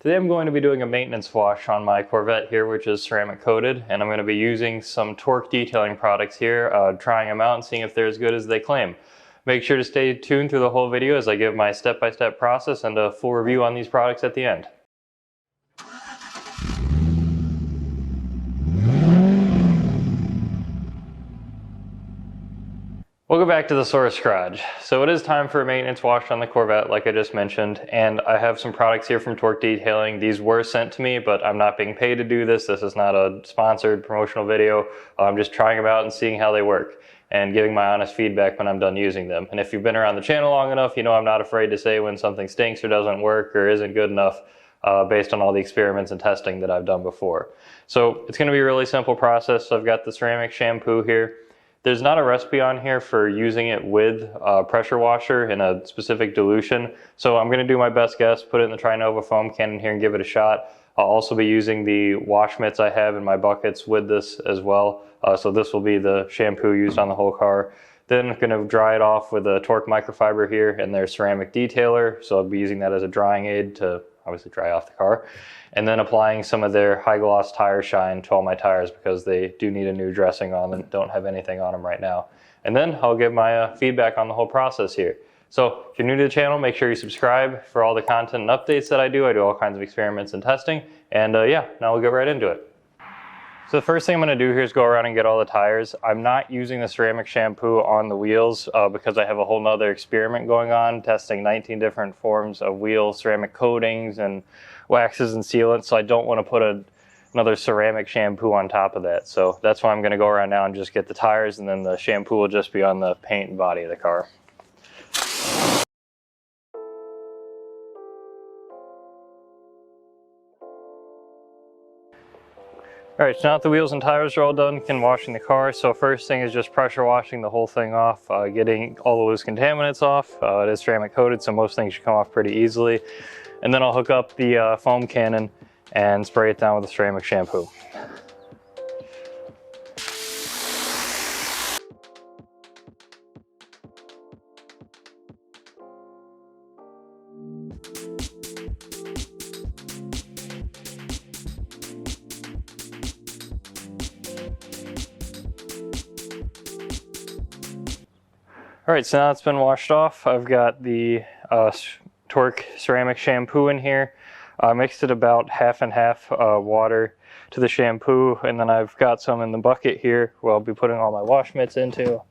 Today I'm going to be doing a maintenance wash on my Corvette here, which is ceramic coated, and I'm going to be using some torque detailing products here, trying them out and seeing if they're as good as they claim. Make sure to stay tuned through the whole video as I give my step-by-step process and a full review on these products at the end. Welcome back to the Source Garage. So it is time for a maintenance wash on the Corvette, like I just mentioned, and I have some products here from Torque Detailing. These were sent to me, but I'm not being paid to do this. This is not a sponsored promotional video. I'm just trying them out and seeing how they work and giving my honest feedback when I'm done using them. And if you've been around the channel long enough, you know I'm not afraid to say when something stinks or doesn't work or isn't good enough based on all the experiments and testing that I've done before. So it's going to be a really simple process. So I've got the ceramic shampoo here. There's not a recipe on here for using it with a pressure washer in a specific dilution, so I'm going to do my best guess, put it in the Trinova foam can in here and give it a shot. I'll also be using the wash mitts I have in my buckets with this as well, so this will be the shampoo used on the whole car. Then I'm going to dry it off with a Torque microfiber here and their ceramic detailer, so I'll be using that as a drying aid to obviously dry off the car. And then applying some of their high gloss tire shine to all my tires because they do need a new dressing on them, don't have anything on them right now. And then I'll give my feedback on the whole process here. So if you're new to the channel, make sure you subscribe for all the content and updates that I do. I do all kinds of experiments and testing. And yeah, now we'll get right into it. So the first thing I'm going to do here is go around and get all the tires. I'm not using the ceramic shampoo on the wheels because I have a whole nother experiment going on, testing 19 different forms of wheel ceramic coatings and waxes and sealants, so I don't want to put another ceramic shampoo on top of that. So that's why I'm going to go around now and just get the tires, and then the shampoo will just be on the paint and body of the car. Alright, so now that the wheels and tires are all done, can washing the car. So first thing is just pressure washing the whole thing off, getting all the loose contaminants off. It is ceramic coated, so most things should come off pretty easily. And then I'll hook up the foam cannon and spray it down with the ceramic shampoo. Alright, so now it's been washed off. I've got the Torque ceramic shampoo in here. I mixed it about half and half water to the shampoo, and then I've got some in the bucket here where I'll be putting all my wash mitts into.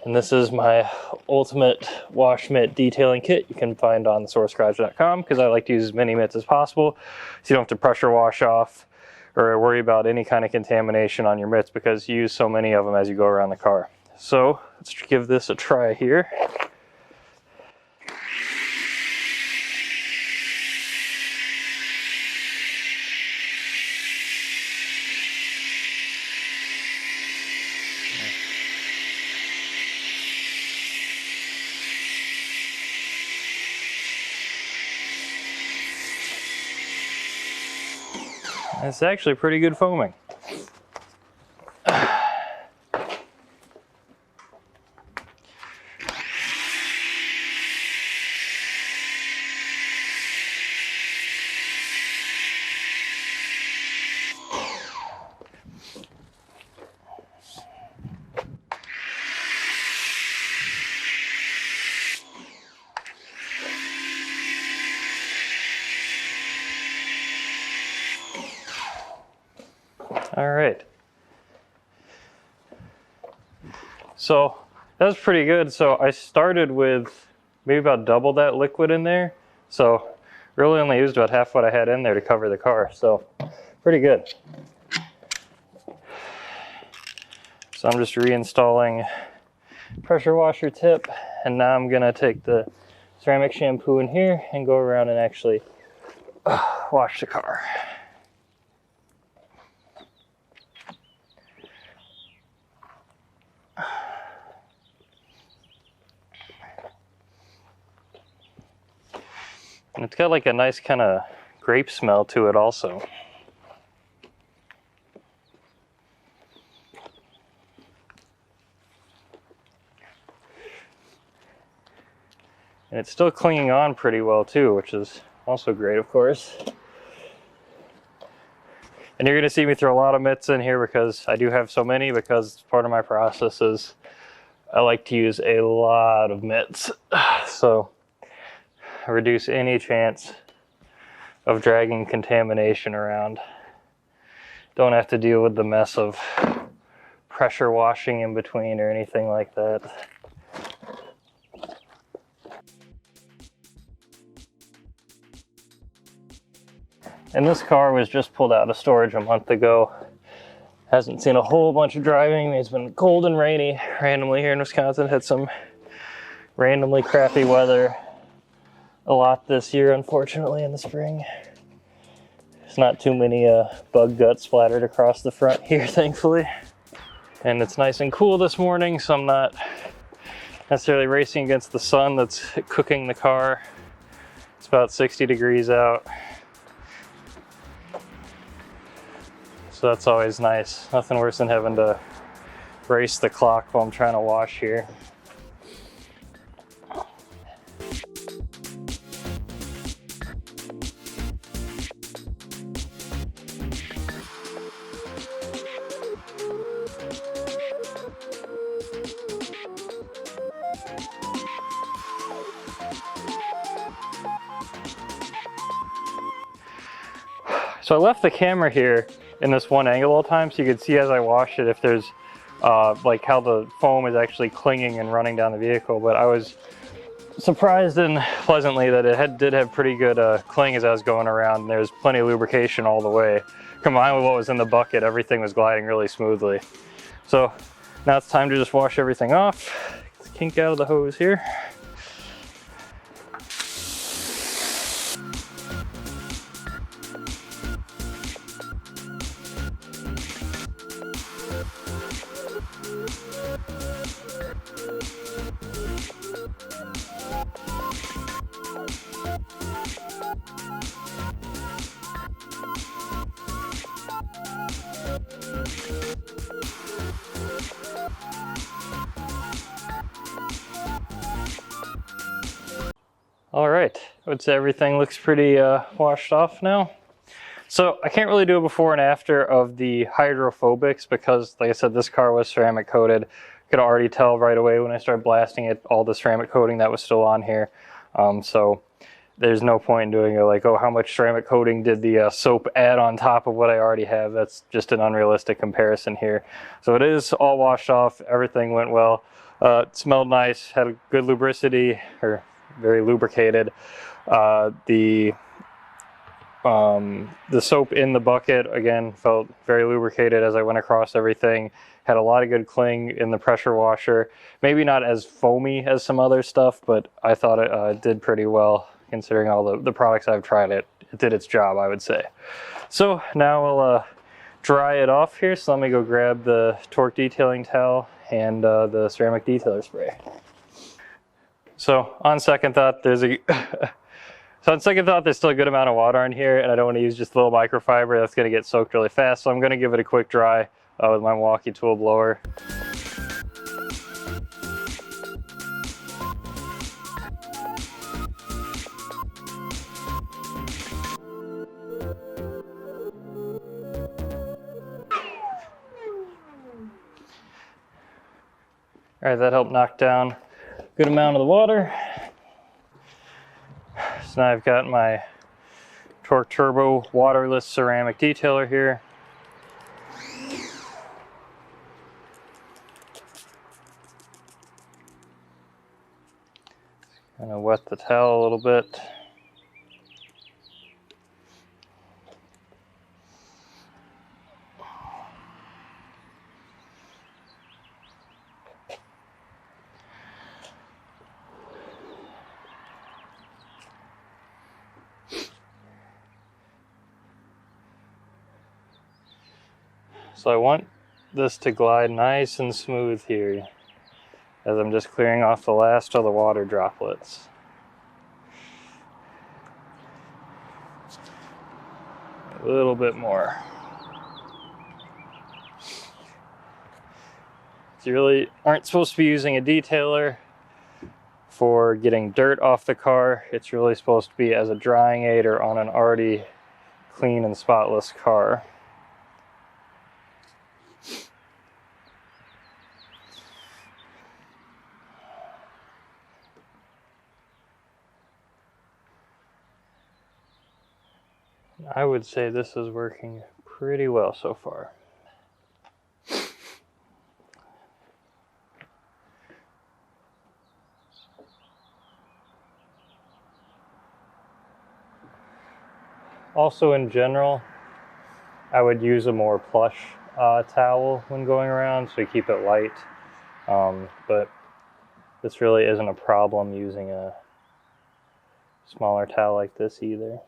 And this is my ultimate wash mitt detailing kit you can find on thesourcegarage.com because I like to use as many mitts as possible so you don't have to pressure wash off or worry about any kind of contamination on your mitts because you use so many of them as you go around the car. So let's give this a try here. It's actually pretty good foaming. All right. So that was pretty good. So I started with maybe about double that liquid in there. So really only used about half what I had in there to cover the car. So pretty good. So I'm just reinstalling pressure washer tip. And now I'm gonna take the ceramic shampoo in here and go around and actually wash the car. And it's got like a nice kind of grape smell to it also. And it's still clinging on pretty well too, which is also great, of course. And you're going to see me throw a lot of mitts in here because I do have so many, because part of my process is I like to use a lot of mitts. So reduce any chance of dragging contamination around. Don't have to deal with the mess of pressure washing in between or anything like that. And this car was just pulled out of storage a month ago. Hasn't seen a whole bunch of driving. It's been cold and rainy randomly here in Wisconsin. Had some randomly crappy weather a lot this year, unfortunately, in the spring. There's not too many bug guts splattered across the front here, thankfully. And it's nice and cool this morning, so I'm not necessarily racing against the sun that's cooking the car. It's about 60 degrees out. So that's always nice. Nothing worse than having to race the clock while I'm trying to wash here. So I left the camera here in this one angle all the time, so you could see as I wash it if there's like how the foam is actually clinging and running down the vehicle. But I was surprised and pleasantly that it did have pretty good cling as I was going around, and there's plenty of lubrication all the way. Combined with what was in the bucket, everything was gliding really smoothly. So now it's time to just wash everything off. Get the kink out of the hose here. All right, I would say everything looks pretty washed off now. So I can't really do a before and after of the hydrophobics because, like I said, this car was ceramic coated. I could already tell right away when I started blasting it, all the ceramic coating that was still on here. So there's no point in doing it like, oh, how much ceramic coating did the soap add on top of what I already have? That's just an unrealistic comparison here. So it is all washed off. Everything went well. It smelled nice, had a good lubricity, or very lubricated. The soap in the bucket, again, felt very lubricated as I went across everything. Had a lot of good cling in the pressure washer. Maybe not as foamy as some other stuff, but I thought it did pretty well considering all the products I've tried. It did its job, I would say. So now we'll dry it off here. So let me go grab the torque detailing towel and the ceramic detailer spray. So on second thought, there's still a good amount of water in here, and I don't want to use just a little microfiber. That's going to get soaked really fast. So I'm going to give it a quick dry with my Milwaukee tool blower. All right, that helped knock down a good amount of the water. So now I've got my Torque Turbo waterless ceramic detailer here. Gonna wet the towel a little bit. So I want this to glide nice and smooth here as I'm just clearing off the last of the water droplets. A little bit more. So you really aren't supposed to be using a detailer for getting dirt off the car. It's really supposed to be as a drying aid or on an already clean and spotless car. I would say this is working pretty well so far. Also, in general, I would use a more plush towel when going around, so you keep it light. But this really isn't a problem using a smaller towel like this either,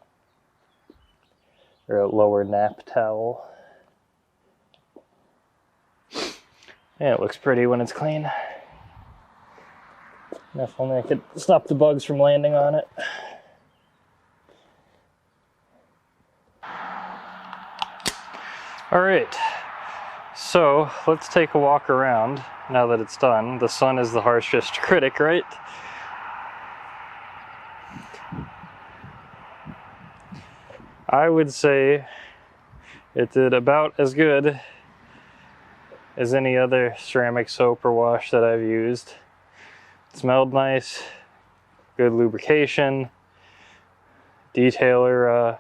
or a lower nap towel. And it looks pretty when it's clean. If only I could stop the bugs from landing on it. Alright, so let's take a walk around now that it's done. The sun is the harshest critic, right? I would say it did about as good as any other ceramic soap or wash that I've used. It smelled nice, good lubrication. Detailer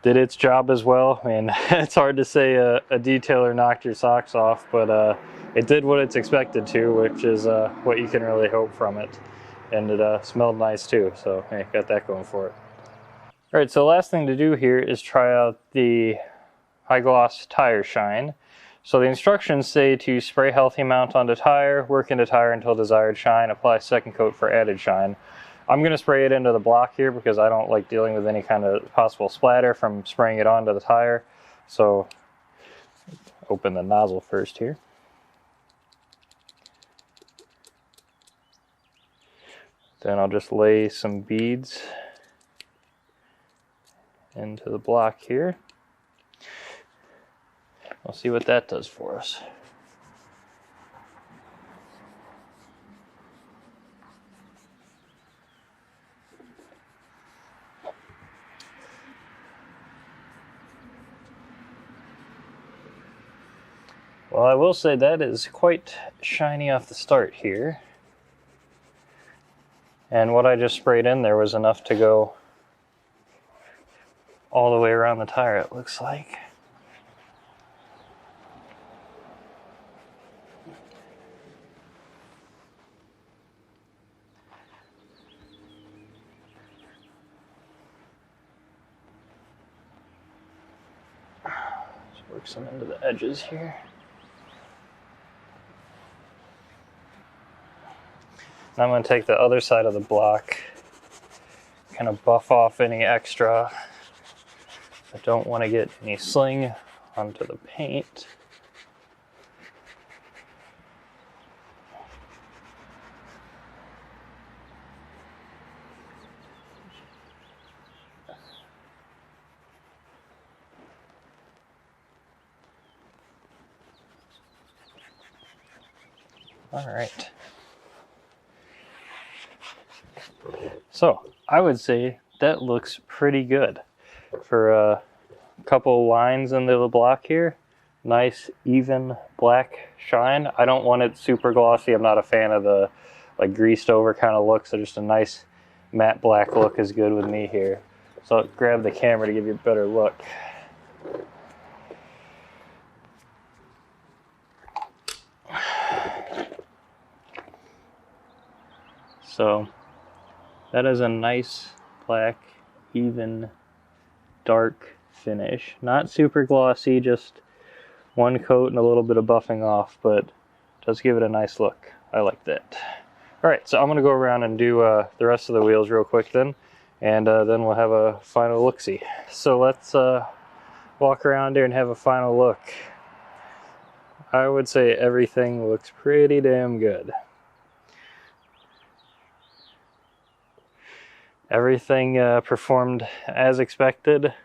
did its job as well. I mean, it's hard to say a detailer knocked your socks off, but it did what it's expected to, which is what you can really hope from it. And it smelled nice too, so hey, got that going for it. Alright, so the last thing to do here is try out the high gloss tire shine. So the instructions say to spray healthy amount onto tire, work into tire until desired shine, apply second coat for added shine. I'm going to spray it into the block here because I don't like dealing with any kind of possible splatter from spraying it onto the tire. So open the nozzle first here. Then I'll just lay some beads into the block here. We'll see what that does for us. Well, I will say that is quite shiny off the start here. And what I just sprayed in there was enough to go all the way around the tire, it looks like. Let's work some into the edges here. Now I'm going to take the other side of the block, kind of buff off any extra. I don't want to get any sling onto the paint. All right. So I would say that looks pretty good for a couple lines into the block here. Nice even black shine. I don't want it super glossy. I'm not a fan of the like greased over kind of look, so just a nice matte black look is good with me here. So I'll grab the camera to give you a better look. So that is a nice black, even, dark finish. Not super glossy, just one coat and a little bit of buffing off, but does give it a nice look. I like that. Alright, so I'm going to go around and do the rest of the wheels real quick then, and then we'll have a final look-see. So let's walk around here and have a final look. I would say everything looks pretty damn good. Everything performed as expected,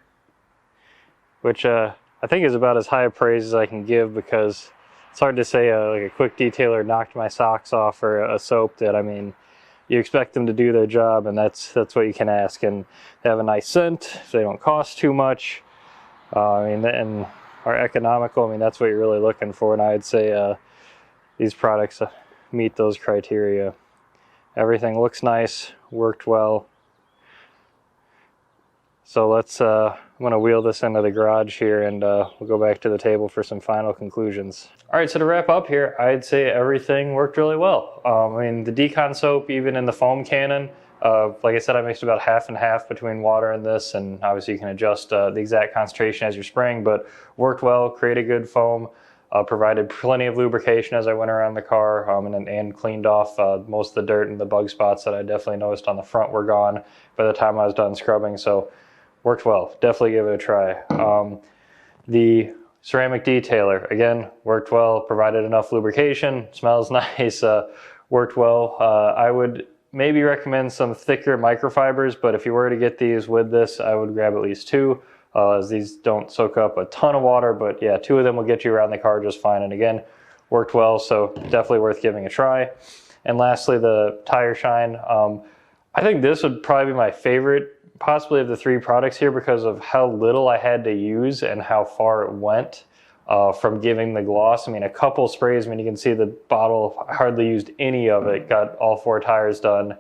which I think is about as high a praise as I can give, because it's hard to say like a quick detailer knocked my socks off, or a soap that, I mean, you expect them to do their job, and that's what you can ask. And they have a nice scent, so they don't cost too much. And are economical. I mean, that's what you're really looking for, and I'd say these products meet those criteria. Everything looks nice, worked well. So let's, I'm going to wheel this into the garage here, and we'll go back to the table for some final conclusions. All right, so to wrap up here, I'd say everything worked really well. I mean, the decon soap, even in the foam cannon, like I said, I mixed about half and half between water and this, and obviously you can adjust the exact concentration as you're spraying, but worked well, created good foam, provided plenty of lubrication as I went around the car, and cleaned off most of the dirt and the bug spots that I definitely noticed on the front were gone by the time I was done scrubbing. So worked well. Definitely give it a try. The ceramic detailer, again, worked well, provided enough lubrication, smells nice, worked well. I would maybe recommend some thicker microfibers, but if you were to get these with this, I would grab at least 2, as these don't soak up a ton of water, but yeah, 2 of them will get you around the car just fine. And again, worked well, so definitely worth giving a try. And lastly, the tire shine. I think this would probably be my favorite possibly of the 3 products here because of how little I had to use and how far it went from giving the gloss. I mean, a couple sprays, I mean, you can see the bottle, I hardly used any of it, got all 4 tires done.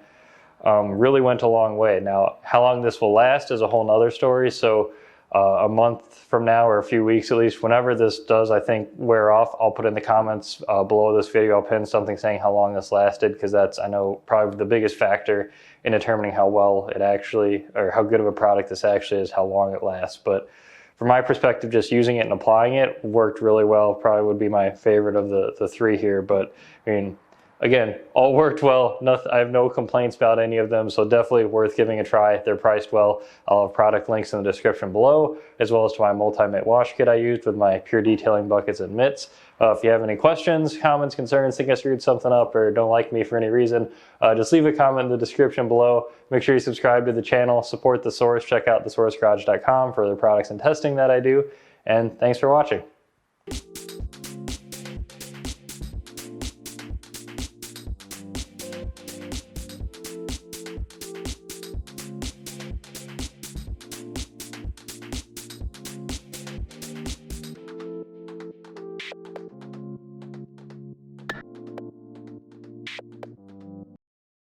Really went a long way. Now, how long this will last is a whole nother story. So a month from now, or a few weeks at least, whenever this does, I think, wear off, I'll put in the comments below this video, I'll pin something saying how long this lasted, because that's, I know, probably the biggest factor in determining how well it actually, or how good of a product this actually is, how long it lasts. But from my perspective, just using it and applying it worked really well. Probably would be my favorite of the 3 here. But I mean, again, all worked well. I have no complaints about any of them, so definitely worth giving a try. They're priced well. I'll have product links in the description below, as well as to my multi-mitt wash kit I used with my pure detailing buckets and mitts. If you have any questions, comments, concerns, think I screwed something up, or don't like me for any reason, just leave a comment in the description below. Make sure you subscribe to the channel, support The Source, check out thesourcegarage.com for other products and testing that I do, and thanks for watching.